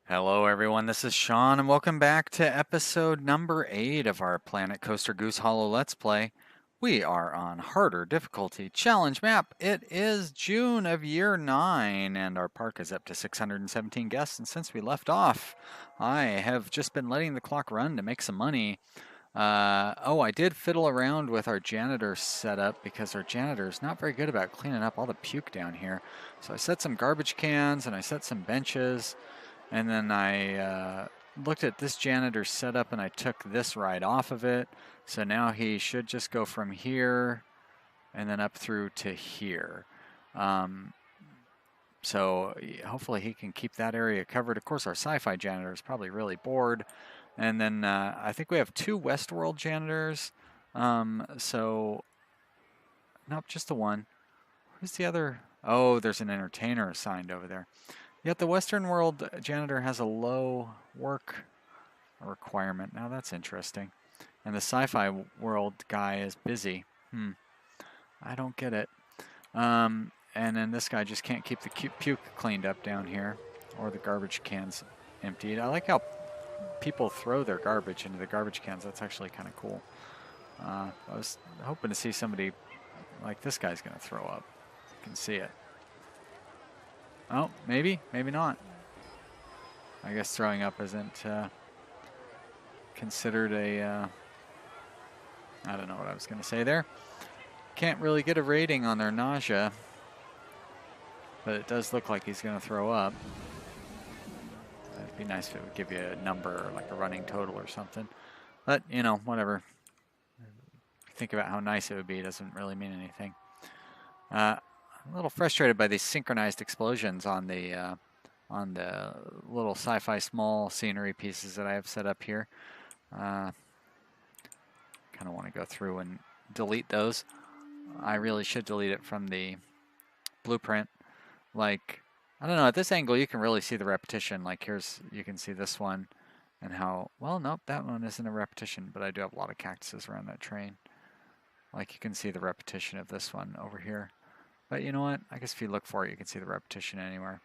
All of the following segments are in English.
Hello, everyone. This is Sean, and welcome back to episode number 8 of our Planet Coaster Goose Hollow Let's Play. We are on harder difficulty challenge map. It is June of year 9, and our park is up to 617 guests. And since we left off, I have just been letting the clock run to make some money. I did fiddle around with our janitor setup because our janitor is not very good about cleaning up all the puke down here. So I set some garbage cans and I set some benches. And then I looked at this janitor's setup and I took this ride off of it. So now he should just go from here and then up through to here. Um, so hopefully he can keep that area covered. Of course, our sci-fi janitor is probably really bored. And then I think we have 2 Westworld janitors. Nope, just the one. Who's the other? Oh, there's an entertainer assigned over there. Yet the Western World janitor has a low work requirement. Now that's interesting. And the sci-fi world guy is busy. I don't get it. And then this guy just can't keep the puke cleaned up down here, or the garbage cans emptied. I like how people throw their garbage into the garbage cans. That's actually kind of cool. I was hoping to see somebody like this guy's going to throw up. You can see it. Oh, maybe, maybe not. I guess throwing up isn't considered a, I don't know what I was going to say there. Can't really get a rating on their nausea, but it does look like he's going to throw up. It'd be nice if it would give you a number, like a running total or something. But, you know, whatever. Think about how nice it would be, it doesn't really mean anything. I'm a little frustrated by these synchronized explosions on the little sci-fi small scenery pieces that I have set up here. Kind of want to go through and delete those. I really should delete it from the blueprint. Like, I don't know, at this angle you can really see the repetition. Like you can see this one and how, well, nope, that one isn't a repetition, but I do have a lot of cactuses around that train. Like you can see the repetition of this one over here. But you know what? I guess if you look for it, you can see the repetition anywhere.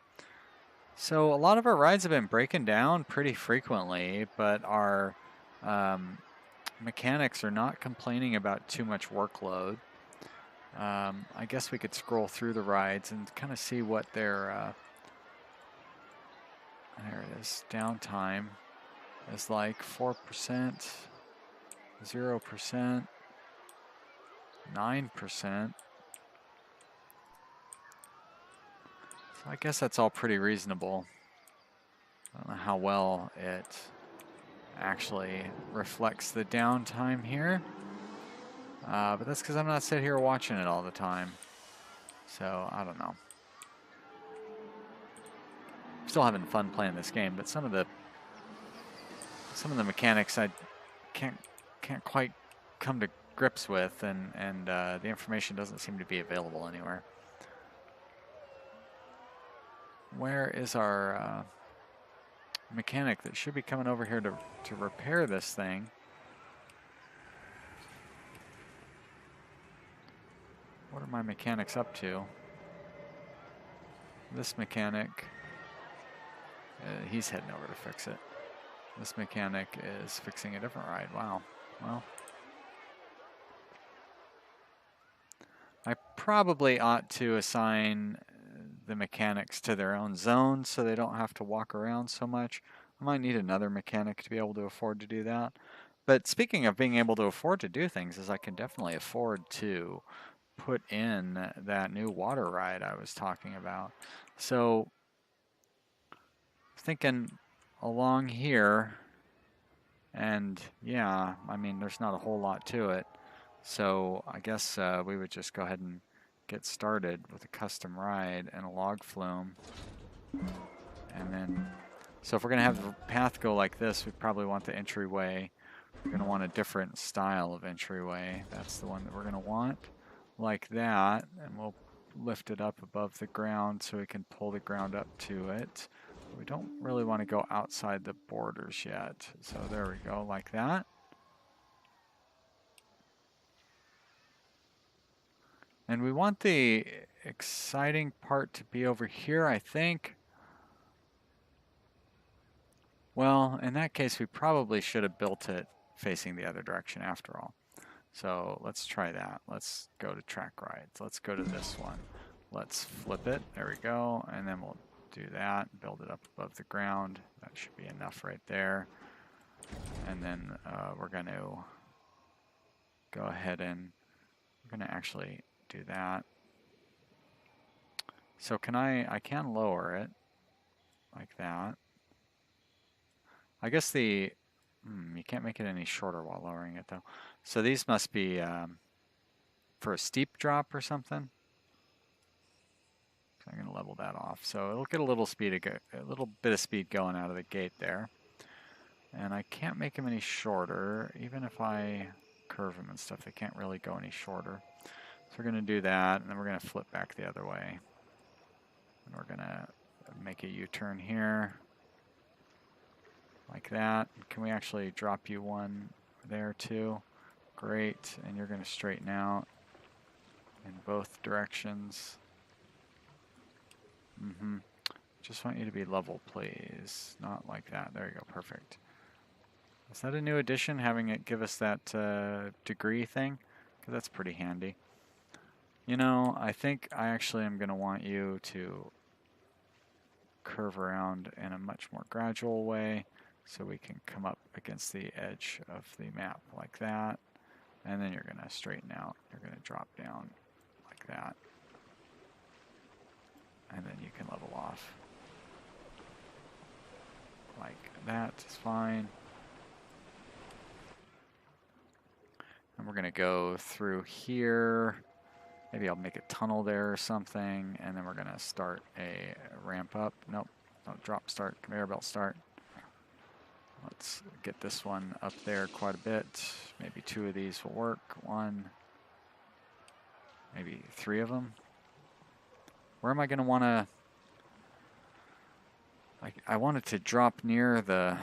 So a lot of our rides have been breaking down pretty frequently, but our mechanics are not complaining about too much workload. I guess we could scroll through the rides and kind of see what their, there it is, downtime is like 4%, 0%, 9%. So I guess that's all pretty reasonable. I don't know how well it actually reflects the downtime here. But that's because I'm not sitting here watching it all the time. So, I don't know. I'm still having fun playing this game, but some of the mechanics I can't quite come to grips with, and the information doesn't seem to be available anywhere. Where is our mechanic that should be coming over here to repair this thing? What are my mechanics up to? This mechanic, he's heading over to fix it. This mechanic is fixing a different ride. Wow. Well, I probably ought to assign the mechanics to their own zones so they don't have to walk around so much. I might need another mechanic to be able to afford to do that. But speaking of being able to afford to do things, is I can definitely afford to put in that new water ride I was talking about. So thinking along here, and yeah, I mean, there's not a whole lot to it. So I guess we would just go ahead and get started with a custom ride and a log flume. And then, so if we're gonna have the path go like this, we probably want the entryway. We're gonna want a different style of entryway. That's the one that we're gonna want, like that. And we'll lift it up above the ground so we can pull the ground up to it. We don't really want to go outside the borders yet. So there we go, like that. And we want the exciting part to be over here, I think. Well, in that case, we probably should have built it facing the other direction after all. So let's try that. Let's go to track rides. Let's go to this one. Let's flip it. There we go. And then we'll do that. Build it up above the ground. That should be enough right there. And then we're going to go ahead and we're going to actually do that. So I can lower it like that. I guess you can't make it any shorter while lowering it though. So these must be for a steep drop or something. So I'm going to level that off. So it'll get a little bit of speed going out of the gate there. And I can't make them any shorter. Even if I curve them and stuff, they can't really go any shorter. So we're going to do that, and then we're going to flip back the other way. And we're going to make a U-turn here. Like that. Can we actually drop you one there too? Great. And you're going to straighten out in both directions. Just want you to be level, please. Not like that. There you go. Perfect. Is that a new addition, having it give us that degree thing? Because that's pretty handy. You know, I think I actually am going to want you to curve around in a much more gradual way so we can come up against the edge of the map like that. And then you're going to straighten out. You're going to drop down like that. And then you can level off. Like that is fine. And we're going to go through here. Maybe I'll make a tunnel there or something. And then we're going to start a ramp up. Nope. No, drop start. Conveyor belt start. Let's get this one up there quite a bit. Maybe 2 of these will work. 1. Maybe 3 of them. Where am I going to want to... I want it to drop near the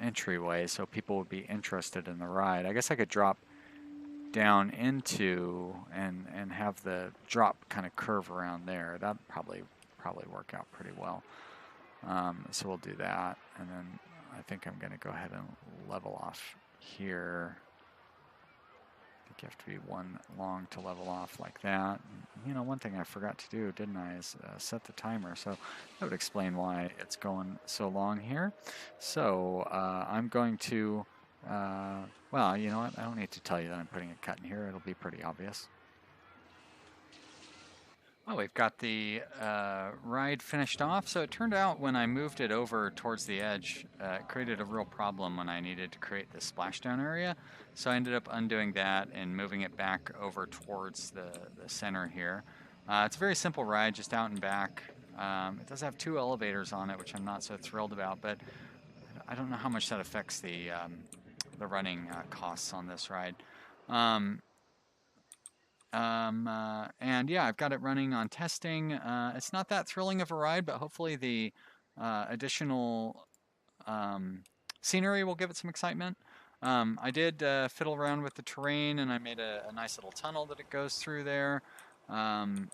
entryway so people would be interested in the ride. I guess I could drop down into and have the drop kind of curve around there. That'd probably work out pretty well. So we'll do that, and then I think I'm going to go ahead and level off here. I think you have to be 1 long to level off like that. And, you know, one thing I forgot to do, didn't I, is set the timer. So that would explain why it's going so long here. So I'm going to, well, you know what? I don't need to tell you that I'm putting a cut in here. It'll be pretty obvious. Well, we've got the ride finished off. So it turned out when I moved it over towards the edge, it created a real problem when I needed to create the splashdown area. So I ended up undoing that and moving it back over towards the center here. It's a very simple ride, just out and back. It does have 2 elevators on it, which I'm not so thrilled about, but I don't know how much that affects the running costs on this ride. And yeah, I've got it running on testing. It's not that thrilling of a ride, but hopefully the additional scenery will give it some excitement. I did fiddle around with the terrain, and I made a nice little tunnel that it goes through there. And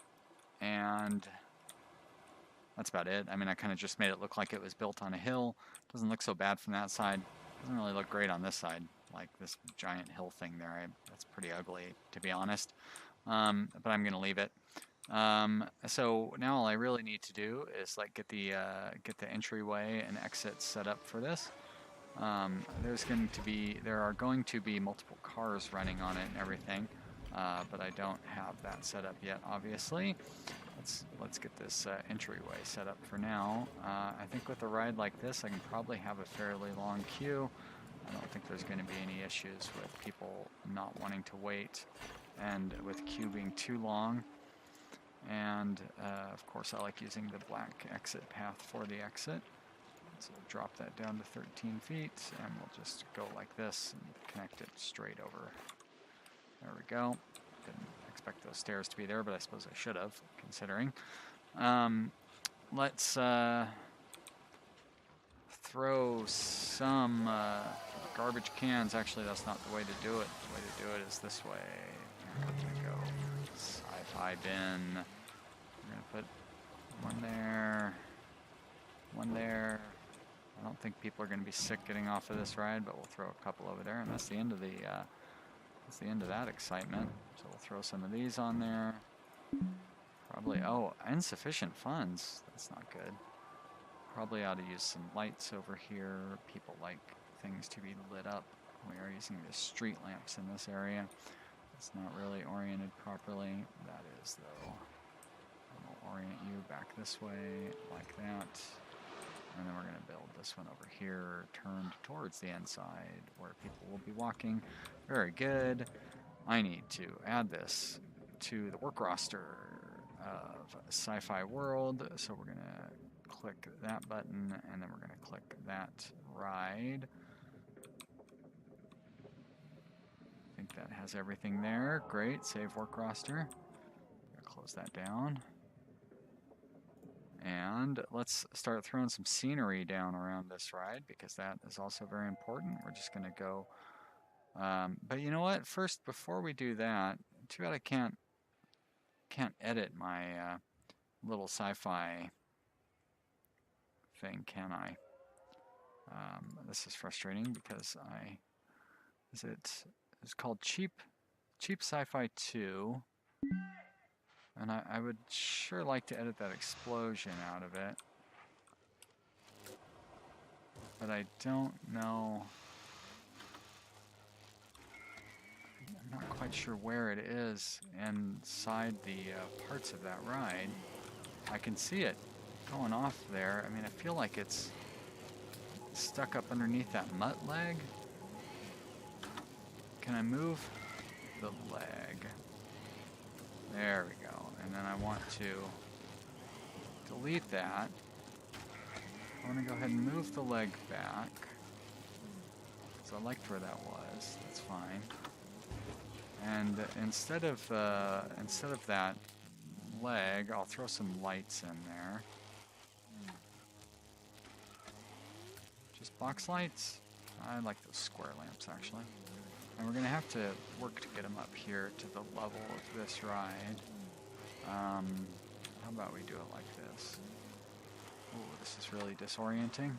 that's about it. I mean, I kind of just made it look like it was built on a hill. Doesn't look so bad from that side. Doesn't really look great on this side, like this giant hill thing there. That's pretty ugly, to be honest. But I'm going to leave it. So now all I really need to do is get the entryway and exit set up for this. There are going to be multiple cars running on it and everything, but I don't have that set up yet, obviously. Let's get this entryway set up for now. I think with a ride like this, I can probably have a fairly long queue. I don't think there's going to be any issues with people not wanting to wait, and with queue being too long. And of course, I like using the black exit path for the exit. So we'll drop that down to 13 feet, and we'll just go like this and connect it straight over. There we go. Didn't expect those stairs to be there, but I suppose I should have, considering. Let's throw some garbage cans. Actually, that's not the way to do it. The way to do it is this way. We're gonna go sci-fi bin. We're gonna put one there, I don't think people are going to be sick getting off of this ride, but we'll throw a couple over there, and that's the end of that excitement. So we'll throw some of these on there. Probably, oh, insufficient funds. That's not good. Probably ought to use some lights over here. People like things to be lit up. We are using the street lamps in this area. It's not really oriented properly. That is, though. I'll orient you back this way, like that. And then we're going to build this one over here, turned towards the inside, where people will be walking. Very good. I need to add this to the work roster of Sci-Fi World. So we're going to click that button, and then we're going to click that ride. I think that has everything there. Great. Save work roster. Close that down. And let's start throwing some scenery down around this ride, because that is also very important. We're just going to go. But you know what? First, before we do that, too bad I can't edit my little sci-fi thing, can I? This is frustrating because it's called Cheap Sci-Fi 2. And I would sure like to edit that explosion out of it. But I don't know. I'm not quite sure where it is inside the parts of that ride. I can see it going off there. I mean, I feel like it's stuck up underneath that mutt leg. Can I move the leg? There we go. And then I want to delete that. I want to go ahead and move the leg back. So I liked where that was. That's fine. And instead of that leg, I'll throw some lights in there. Just box lights. I like those square lamps, actually. And we're going to have to work to get them up here to the level of this ride. How about we do it like this? Ooh, this is really disorienting.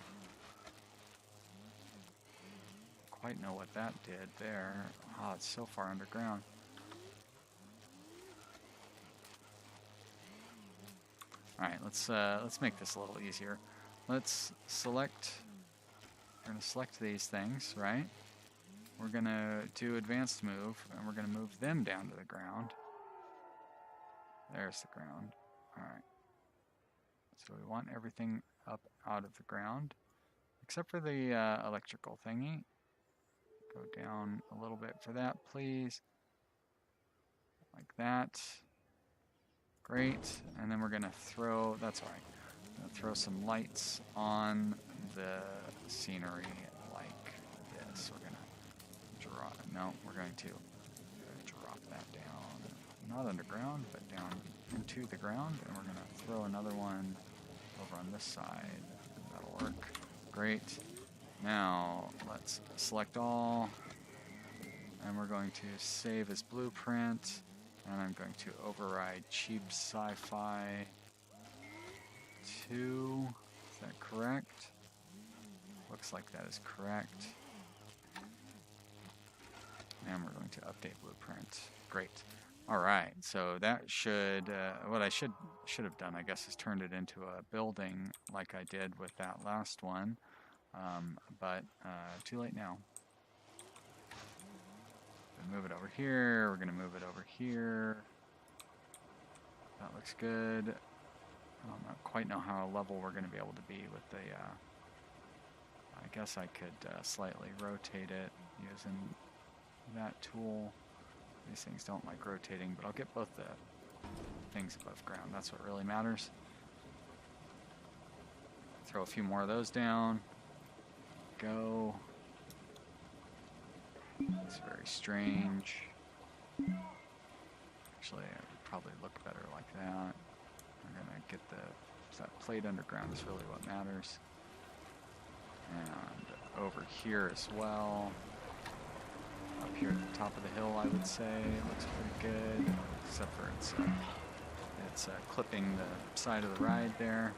Quite know what that did there. Oh, it's so far underground. All right, let's make this a little easier. Let's select. We're going to select these things, right? We're going to do advanced move, and we're going to move them down to the ground. There's the ground. All right. So we want everything up out of the ground, except for the electrical thingy. Go down a little bit for that, please. Like that. Great. And then we're going to throw, that's all right. I'm going to throw some lights on the scenery like this. We're going to drop, no, we're going to drop that down. Not underground, but down into the ground. And we're going to throw another one over on this side. That'll work. Great. Now, let's select all, and we're going to save as blueprint, and I'm going to override Cheap Sci-Fi 2. Is that correct? Looks like that is correct. And we're going to update blueprint. Great. All right, so that should, what I should have done, I guess, is turned it into a building like I did with that last one. But too late now. Gonna move it over here. We're going to move it over here. That looks good. I don't quite know how level we're going to be able to be with the... I guess I could slightly rotate it using that tool. These things don't like rotating, but I'll get both the things above ground. That's what really matters. Throw a few more of those down. Go. It's very strange. Actually, it would probably look better like that. I'm gonna get that plate underground is really what matters. And over here as well. Up here at the top of the hill, I would say, looks pretty good, except for it's clipping the side of the ride there.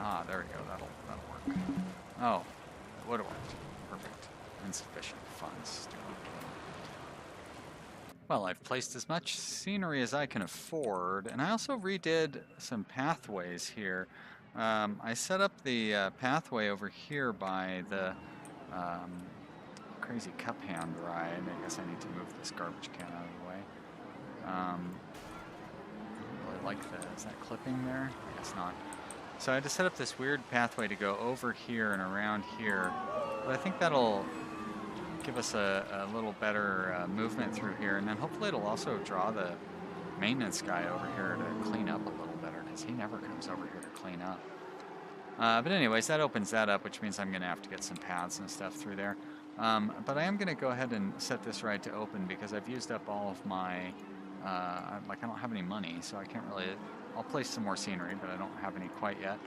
Ah, there we go. That'll work. Oh, it would have worked. Perfect. Insufficient funds. Stupid game. Well, I've placed as much scenery as I can afford, and I also redid some pathways here. I set up the pathway over here by the crazy cup hand ride. I guess I need to move this garbage can out of the way. I don't really like the, is that clipping there? I guess not. So I had to set up this weird pathway to go over here and around here, but I think that'll give us a little better movement through here, and then hopefully it'll also draw the maintenance guy over here to clean up a little better, because he never comes over here to clean up. But anyways, that opens that up, which means I'm going to have to get some paths and stuff through there. But I am going to go ahead and set this ride to open because I've used up all of my, like I don't have any money, so I can't really, I'll place some more scenery, but I don't have any quite yet.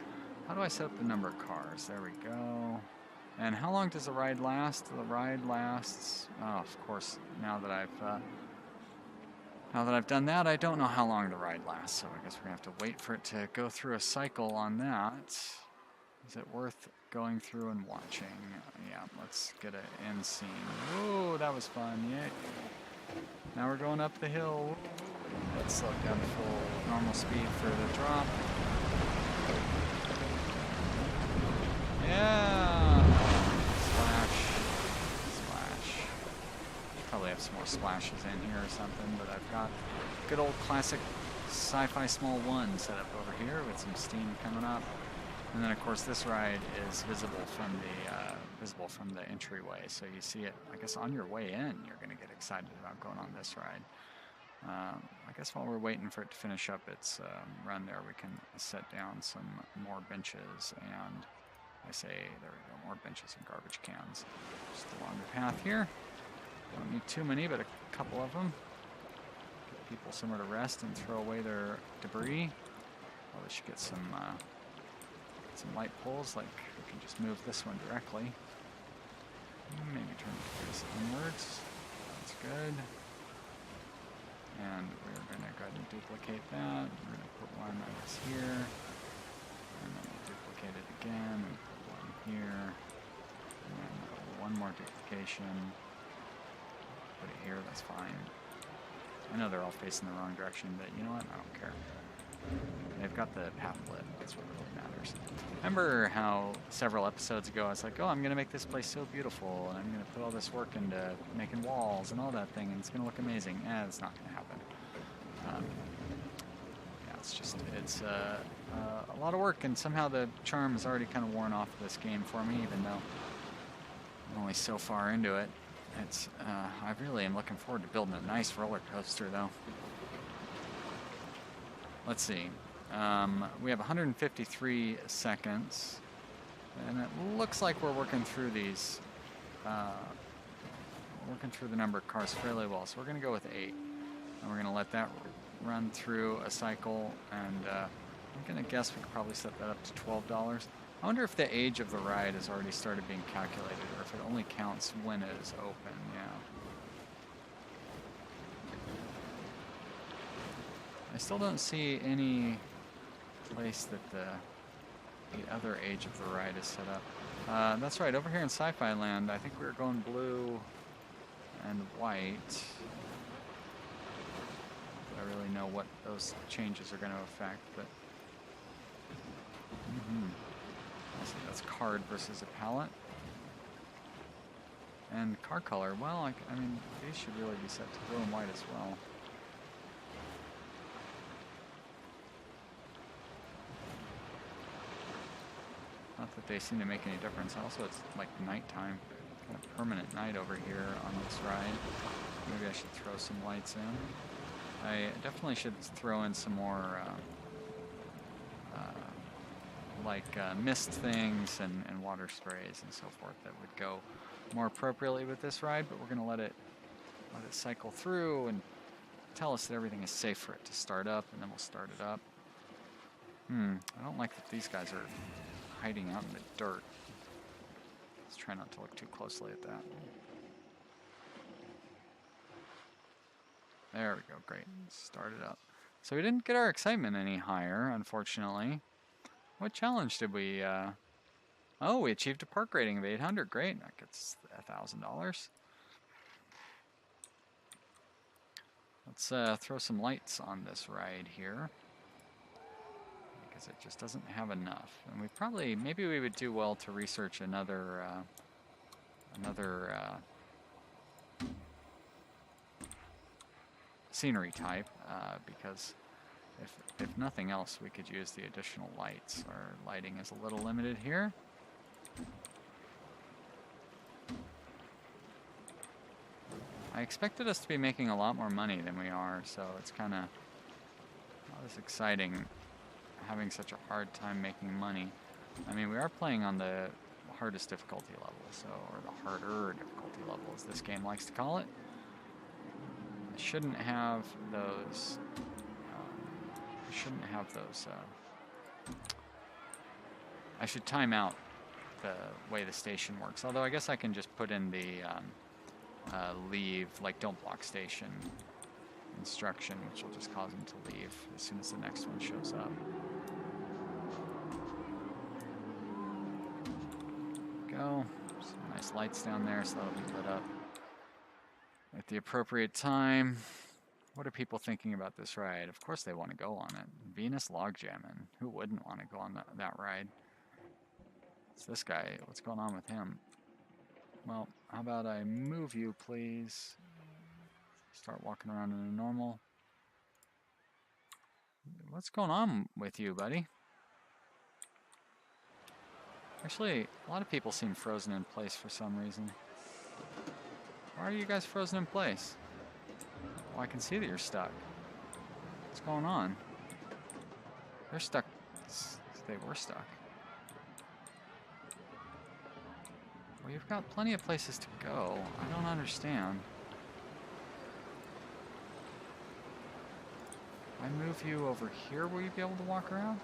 How do I set up the number of cars? There we go. And how long does the ride last? The ride lasts, oh, of course, now that I've done that, I don't know how long the ride lasts, so I guess we're going to have to wait for it to go through a cycle on that. Is it worth going through and watching? Yeah, let's get an end scene. Whoa, that was fun, yay. Now we're going up the hill. Let's slow down to full normal speed for the drop. Yeah! Splash. Splash. Probably have some more splashes in here or something, but I've got good old classic sci-fi small one set up over here with some steam coming up. And then of course this ride is visible from the entryway, so you see it, I guess on your way in you're going to get excited about going on this ride. I guess while we're waiting for it to finish up its run there, we can set down some more benches, and I say there we go, more benches and garbage cans. Just along the path here. Don't need too many, but a couple of them. Give people somewhere to rest and throw away their debris. Probably should get some light poles, like we can just move this one directly. Maybe turn the face inwards. That's good. And we're going to go ahead and duplicate that. We're going to put one, I guess, here. And then we'll duplicate it again. And put one here. And then one more duplication. Put it here, that's fine. I know they're all facing the wrong direction, but you know what? I don't care. They've got the path lit. That's what really matters. Remember how several episodes ago I was like, oh, I'm going to make this place so beautiful, and I'm going to put all this work into making walls and all that thing, and it's going to look amazing. It's not going to happen. Yeah, it's just, it's a lot of work, and somehow the charm is already kind of worn off this game for me, even though I'm only so far into it. It's, I really am looking forward to building a nice roller coaster, though. Let's see. We have 153 seconds, and it looks like we're working through these, working through the number of cars fairly well. So we're going to go with 8, and we're going to let that run through a cycle, and I'm going to guess we could probably set that up to $12. I wonder if the age of the ride has already started being calculated, or if it only counts when it is open. Yeah. I still don't see any place that the other age of the ride is set up. That's right, over here in Sci-Fi Land, I think we were going blue and white. I don't really know what those changes are going to affect, but I see that's card versus a palette. And car color, well, I mean, these should really be set to blue and white as well. Not that they seem to make any difference. Also, it's like nighttime, kind of permanent night over here on this ride. Maybe I should throw some lights in. I definitely should throw in some more mist things and water sprays and so forth that would go more appropriately with this ride, but we're going to let it cycle through and tell us that everything is safe for it to start up, and then we'll start it up. I don't like that these guys are hiding out in the dirt. Let's try not to look too closely at that. There we go, great. Start it up. So we didn't get our excitement any higher, unfortunately. What challenge did we, oh, we achieved a park rating of 800. Great, that gets $1,000. Let's throw some lights on this ride here, because it just doesn't have enough. And we probably, maybe we would do well to research another scenery type, because if nothing else, we could use the additional lights. Our lighting is a little limited here. I expected us to be making a lot more money than we are, so it's kind of not as exciting having such a hard time making money. I mean, we are playing on the hardest difficulty level, so, or the harder difficulty level, as this game likes to call it. I shouldn't have those. I should time out the way the station works. Although I guess I can just put in the leave, like don't block station instruction, which will just cause them to leave as soon as the next one shows up. Go. Some nice lights down there, so that'll be lit up at the appropriate time. What are people thinking about this ride? Of course they want to go on it. Venus Logjammin. Who wouldn't want to go on that ride? It's this guy. What's going on with him? Well, how about I move you, please? Start walking around in a normal. What's going on with you, buddy? Actually, a lot of people seem frozen in place for some reason. Why are you guys frozen in place? Oh, I can see that you're stuck. What's going on? They're stuck. They were stuck. Well, you've got plenty of places to go. I don't understand. If I move you over here, will you be able to walk around?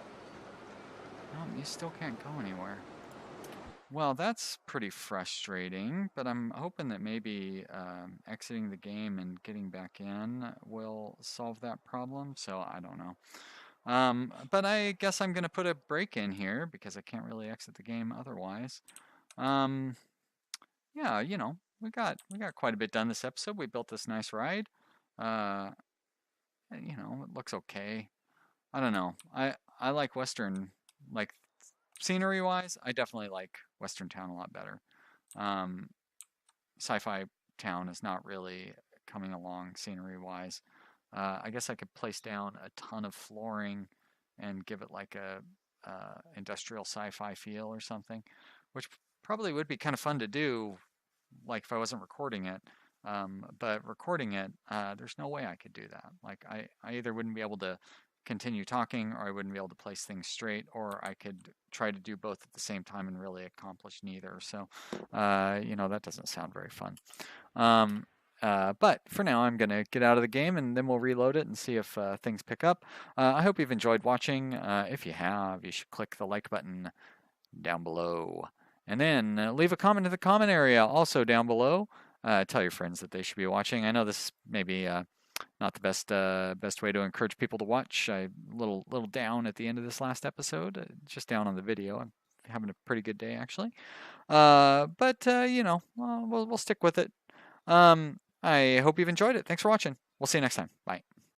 No, you still can't go anywhere. Well, that's pretty frustrating, but I'm hoping that maybe exiting the game and getting back in will solve that problem, so I don't know. But I guess I'm going to put a break in here because I can't really exit the game otherwise. Yeah, you know, we got quite a bit done this episode. We built this nice ride. You know, it looks okay. I don't know. I like Western, like scenery wise, I definitely like Western Town a lot better. Sci-Fi Town is not really coming along scenery wise. I guess I could place down a ton of flooring and give it like a industrial sci-fi feel or something, which probably would be kind of fun to do, like if I wasn't recording it. But recording it, there's no way I could do that. Like I either wouldn't be able to continue talking, or I wouldn't be able to place things straight, or I could try to do both at the same time and really accomplish neither. So, you know, that doesn't sound very fun. But for now, I'm going to get out of the game, and then we'll reload it and see if things pick up. I hope you've enjoyed watching. If you have, you should click the like button down below. And then leave a comment in the comment area also down below. Tell your friends that they should be watching. I know this may be not the best way to encourage people to watch. I'm a little down at the end of this last episode, just down on the video. I'm having a pretty good day actually, but you know, we'll stick with it. I hope you've enjoyed it. Thanks for watching. We'll see you next time. Bye.